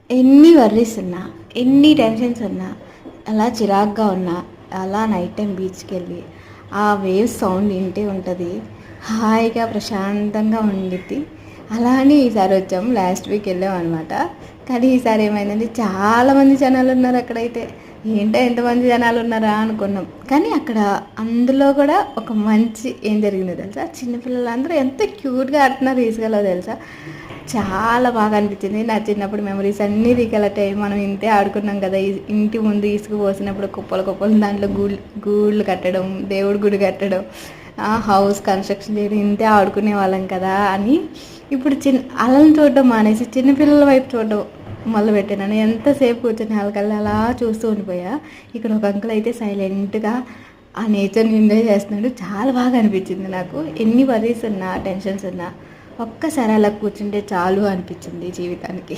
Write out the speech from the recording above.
ఎన్ని వర్రీస్ ఉన్నా, ఎన్ని టెన్షన్స్ ఉన్నా, అలా చిరాగ్గా ఉన్నా, అలా నైట్ టైం బీచ్కి వెళ్ళి ఆ వేవ్స్ సౌండ్ వింటే ఉంటుంది, హాయిగా ప్రశాంతంగా ఉండిద్ది. అలా అని ఈసారి వచ్చాము, లాస్ట్ వీక్ వెళ్ళాం అనమాట. కానీ ఈసారి ఏమైందంటే చాలామంది జనాలు ఉన్నారు అక్కడైతే. ఏంటో ఎంతమంది జనాలు ఉన్నారా అనుకున్నాం. కానీ అక్కడ అందులో కూడా ఒక మంచి ఏం జరిగిందో తెలుసా, చిన్నపిల్లలందరూ ఎంత క్యూట్గా ఆడుతున్నారు ఇసుకలో తెలుసా. చాలా బాగా అనిపించింది. నా చిన్నప్పుడు మెమరీస్ అన్నీ రీకలెక్ట్ అయ్యి, మనం ఇంతే ఆడుకున్నాం కదా, ఇంటి ముందు ఇసుక పోసినప్పుడు కుప్పలు కుప్పలు దాంట్లో గూళ్ళు కట్టడం, దేవుడి గుడి కట్టడం, హౌస్ కన్స్ట్రక్షన్ చేయడం, ఇంతే ఆడుకునే వాళ్ళం కదా అని ఇప్పుడు అలలను చూడడం మానేసి చిన్నపిల్లల వైపు చూడడం మొదలుపెట్టాను. ఎంతసేపు కూర్చొని వాళ్ళకల్లా అలా చూస్తూ ఉండిపోయా. ఇక్కడ ఒక అంకుల్ అయితే సైలెంట్గా ఆ నేచర్ని ఎంజాయ్ చేస్తున్నాడు. చాలా బాగా అనిపించింది నాకు. ఎన్ని వరీస్ ఉన్నా, టెన్షన్స్ ఉన్నా ఒక్కసారి అలా కూర్చుంటే చాలు అనిపించింది జీవితానికి.